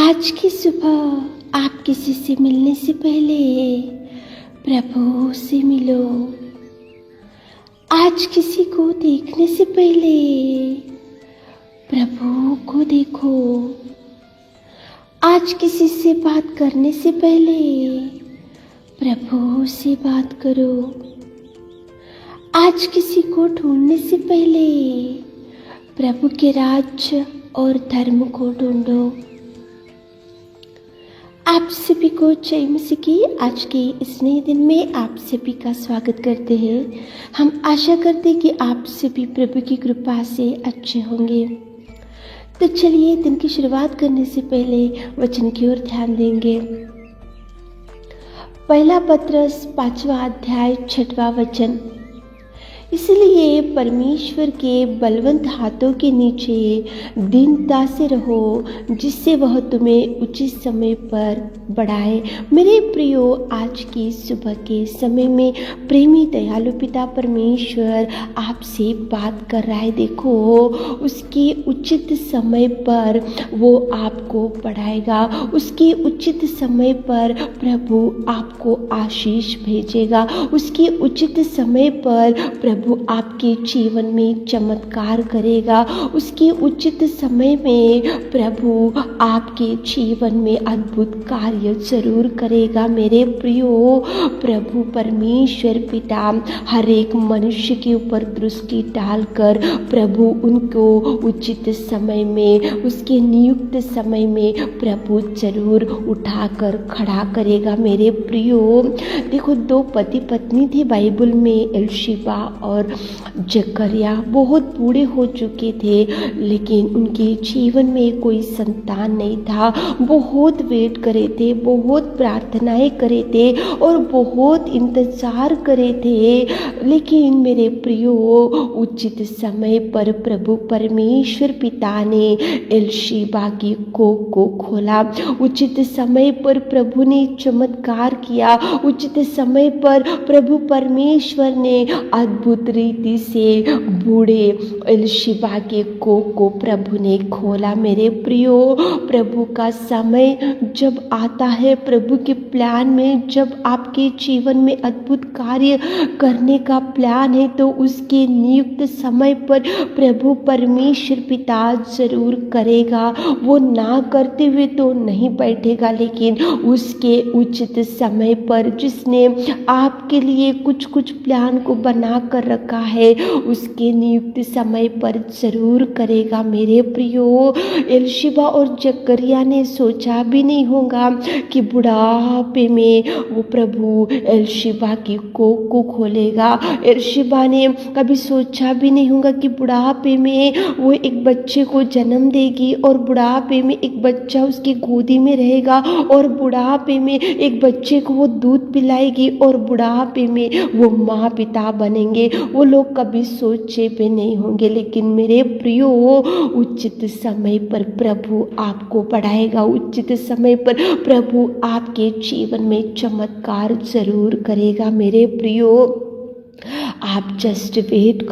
आज की सुबह आप किसी से मिलने से पहले प्रभु से मिलो। आज किसी को देखने से पहले प्रभु को देखो। आज किसी से बात करने से पहले प्रभु से बात करो। आज किसी को ढूंढने से पहले प्रभु के राज्य और धर्म को ढूंढो। आप सभी को जय मसीह की आज के इस नए दिन में आप सभी का स्वागत करते हैं। हम आशा करते हैं कि आप सभी प्रभु की कृपा से अच्छे होंगे। तो चलिए दिन की शुरुआत करने से पहले वचन की ओर ध्यान देंगे। पहला पत्रस 5वां अध्याय 6वां वचन। इसलिए परमेश्वर के बलवंत हाथों के नीचे दीनता से रहो, जिससे वह तुम्हें उचित समय पर बढ़ाए। मेरे प्रियो, आज की सुबह के समय में प्रेमी दयालु पिता परमेश्वर आपसे बात कर रहा है। देखो, उसके उचित समय पर वो आपको बढ़ाएगा। उसके उचित समय पर प्रभु आपको आशीष भेजेगा। उसके उचित समय पर प्रभु आपके जीवन में चमत्कार करेगा। उसके उचित समय में प्रभु आपके जीवन में अद्भुत कार्य जरूर करेगा। मेरे प्रियो, प्रभु परमेश्वर पिता हर एक मनुष्य के ऊपर दृष्टि डालकर प्रभु उनको उचित समय में, उसके नियुक्त समय में प्रभु जरूर उठाकर खड़ा करेगा। मेरे प्रियो, देखो, 2 पति पत्नी थे बाइबल में, एलीशिबा और जकरिया। बहुत बूढ़े हो चुके थे, लेकिन उनके जीवन में कोई संतान नहीं था। बहुत वेट करे थे, बहुत प्रार्थनाएं करे थे और बहुत इंतजार करे थे। लेकिन मेरे प्रियो, उचित समय पर प्रभु परमेश्वर पिता ने एलीशिबा की कोख को खोला। उचित समय पर प्रभु ने चमत्कार किया। उचित समय पर प्रभु परमेश्वर ने अद्भुत रीति से बूढ़े एलीशिबा के कोख को प्रभु ने खोला। मेरे प्रियो, प्रभु का समय जब आता है, प्रभु के प्लान में जब आपके जीवन में अद्भुत कार्य करने का प्लान है, तो उसके नियुक्त समय पर प्रभु परमेश्वर पिता जरूर करेगा। वो ना करते हुए तो नहीं बैठेगा, लेकिन उसके उचित समय पर जिसने आपके लिए कुछ प्लान को बना कर रखा है, उसके नियुक्त समय पर जरूर करेगा। मेरे प्रियो, एलीशिबा और जकरिया ने सोचा भी नहीं होगा कि बुढ़ापे में वो प्रभु एलीशिबा की कोख को खोलेगा। एलीशिबा ने कभी सोचा भी नहीं होगा कि बुढ़ापे में वो एक बच्चे को जन्म देगी और बुढ़ापे में एक बच्चा उसकी गोदी में रहेगा और बुढ़ापे में एक बच्चे को वो दूध पिलाएगी और बुढ़ापे में वो माँ पिता बनेंगे। वो लोग कभी सोचे भी नहीं होंगे। लेकिन मेरे प्रियो, उचित समय पर प्रभु आपको बढ़ाएगा। उचित समय पर प्रभु आपके जीवन में चमत्कार जरूर करेगा। मेरे प्रियो, आप जस्ट वेट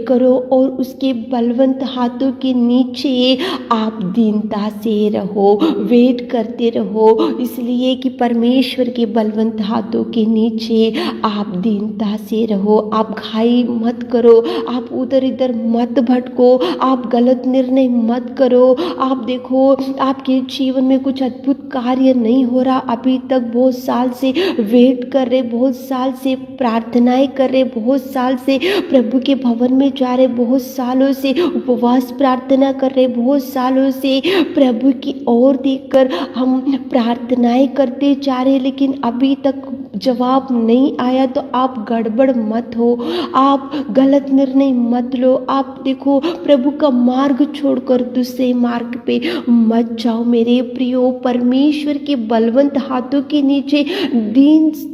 करो और उसके बलवंत हाथों के नीचे आप दीनता से रहो, वेट करते रहो। इसलिए कि परमेश्वर के बलवंत हाथों के नीचे आप दीनता से रहो। आप घाई मत करो, आप उधर इधर मत भटको, आप गलत निर्णय मत करो। आप देखो, आपके जीवन में कुछ अद्भुत कार्य नहीं हो रहा, अभी तक बहुत साल से वेट कर रहे, बहुत साल से प्रार्थनाएं कर रहे, बहुत साल से प्रभु के भवन में जा रहे, बहुत सालों से उपवास प्रार्थना कर रहे, बहुत सालों से प्रभु की ओर देखकर हम प्रार्थनाएं करते जा रहे, लेकिन अभी तक जवाब नहीं आया। तो आप गड़बड़ मत हो, आप गलत निर्णय मत लो। आप देखो, प्रभु का मार्ग छोड़कर दूसरे मार्ग पे मत जाओ। मेरे प्रियो, परमेश्वर के बलवंत हाथों के नीचे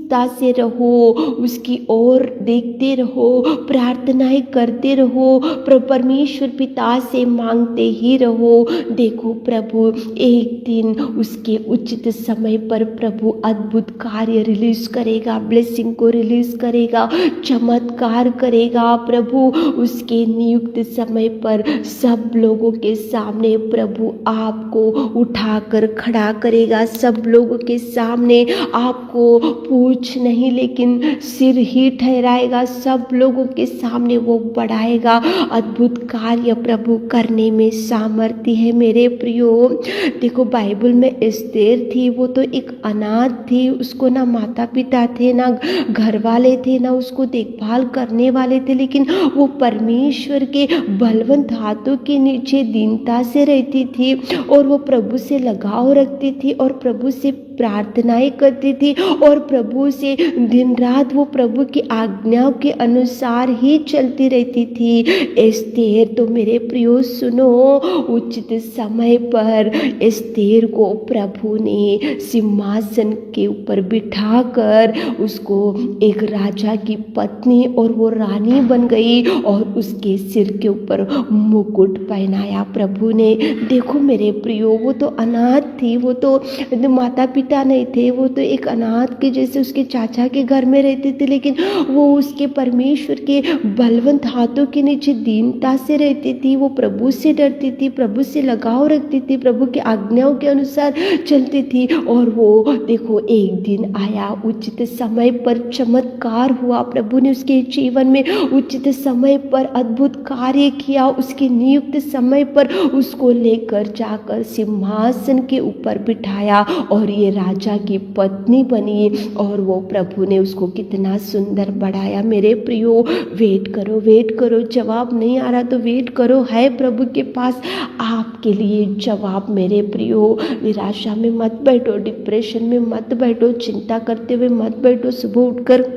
उत्सुकता से रहो, उसकी ओर देखते रहो, प्रार्थनाएं करते रहो, परमेश्वर पिता से मांगते ही रहो। देखो प्रभु एक दिन उसके उचित समय पर प्रभु अद्भुत कार्य रिलीज करेगा, ब्लेसिंग को रिलीज करेगा, चमत्कार करेगा। प्रभु उसके नियुक्त समय पर सब लोगों के सामने प्रभु आपको उठाकर खड़ा करेगा। सब लोगों के सामने आपको पूछ नहीं लेकिन सिर ही ठहराएगा। सब लोगों के सामने वो बढ़ाएगा। अद्भुत कार्य प्रभु करने में सामर्थ्य है मेरे प्रियो। देखो बाइबल में एस्तेर थी, वो तो एक अनाथ थी, उसको ना माता पिता थे, ना घर वाले थे, ना उसको देखभाल करने वाले थे, लेकिन वो परमेश्वर के बलवंत हाथों के नीचे दीनता से रहती थी और वो प्रभु से लगाव रखती थी और प्रभु से प्रार्थनाएं करती थी और प्रभु से दिन रात वो प्रभु की आज्ञाओं के अनुसार ही चलती रहती थी। एस्तेर तो मेरे प्रियो सुनो, उचित समय पर एस्तेर को प्रभु ने सिंहासन के ऊपर बिठाकर उसको एक राजा की पत्नी और वो रानी बन गई और उसके सिर के ऊपर मुकुट पहनाया प्रभु ने। देखो मेरे प्रियो, वो तो अनाथ थी, वो तो माता पिता नहीं थे, वो तो एक अनाथ के जैसे उसके चाचा के घर में रहते थे, लेकिन वो उसके परमेश्वर के बलवंत हाथों के नीचे दीनता से रहती थी। वो प्रभु से डरती थी, प्रभु से लगाव रखती थी, प्रभु की आज्ञाओं के अनुसार चलती थी। और वो देखो एक दिन आया, उचित समय पर चमत्कार हुआ, प्रभु ने उसके जीवन में उचित समय पर अद्भुत कार्य किया। उसके नियुक्त समय पर उसको लेकर जाकर सिंहासन के ऊपर बिठाया और ये राजा की पत्नी बनी और वो प्रभु ने उसको कितना सुंदर बढ़ाया। मेरे प्रियो वेट करो, जवाब नहीं आ रहा तो वेट करो, है प्रभु के पास आपके लिए जवाब। मेरे प्रियो निराशा में मत बैठो, डिप्रेशन में मत बैठो, चिंता करते हुए मत बैठो। सुबह उठकर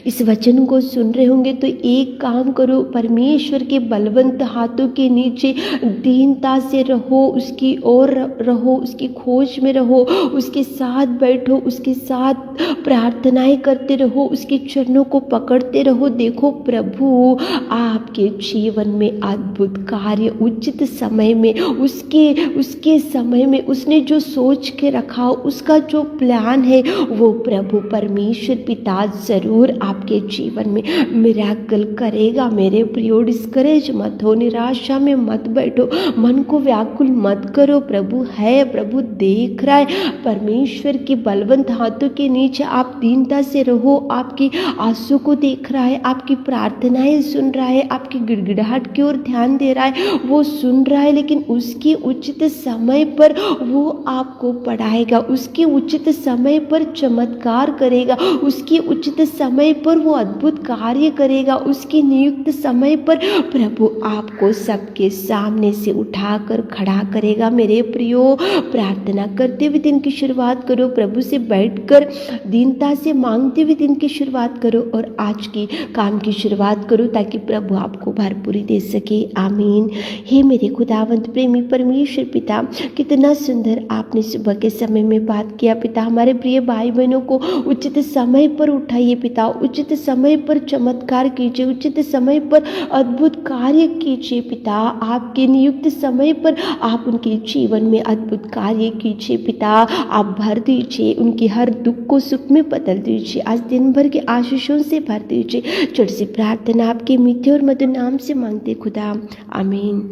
इस वचन को सुन रहे होंगे तो एक काम करो, परमेश्वर के बलवंत हाथों के नीचे दीनता से रहो, उसकी ओर रहो, उसकी खोज में रहो, उसके साथ बैठो, उसके साथ प्रार्थनाएं करते रहो, उसके चरणों को पकड़ते रहो। देखो प्रभु आपके जीवन में अद्भुत कार्य उचित समय में उसके समय में उसने जो सोच के रखा, उसका जो प्लान है, वो प्रभु परमेश्वर पिता जरूर आपके जीवन में मिरेकल करेगा। मेरे प्रियो डिस्करेज मत हो, निराशा में मत बैठो, मन को व्याकुल मत करो। प्रभु है, प्रभु देख रहा है। परमेश्वर के बलवंत हाथों के नीचे आप दीनता से रहो, आपकी आंसू को देख रहा है, आपकी प्रार्थनाएं सुन रहा है, आपकी गिड़गिड़ाहट की ओर ध्यान दे रहा है, वो सुन रहा है। लेकिन उसके उचित समय पर वो आपको पढ़ाएगा, उसके उचित समय पर चमत्कार करेगा, उसके उचित समय पर वो अद्भुत कार्य करेगा, उसके नियुक्त समय पर प्रभु आपको सबके सामने से उठाकर खड़ा करेगा। मेरे प्रियो प्रार्थना करते हुए दिन की शुरुआत करो, प्रभु से बैठकर दीनता से मांगते हुए दिन की शुरुआत करो और आज की काम की शुरुआत करो ताकि प्रभु आपको भरपूरी दे सके। आमीन। हे मेरे खुदावंत प्रेमी परमेश्वर पिता, कितना सुंदर आपने सुबह के समय में बात किया पिता। हमारे प्रिय भाई बहनों को उचित समय पर उठाइए पिता, उचित समय पर चमत्कार कीजिए, उचित समय पर अद्भुत कार्य कीजिए पिता। आपके नियुक्त समय पर आप उनके जीवन में अद्भुत कार्य कीजिए पिता। आप भर दीजिए, उनकी हर दुख को सुख में बदल दीजिए। आज दिन भर के आशीषों से भर दीजिए। छोटी सी प्रार्थना आपके मीठे और मधुर नाम से मांगते खुदा, आमीन।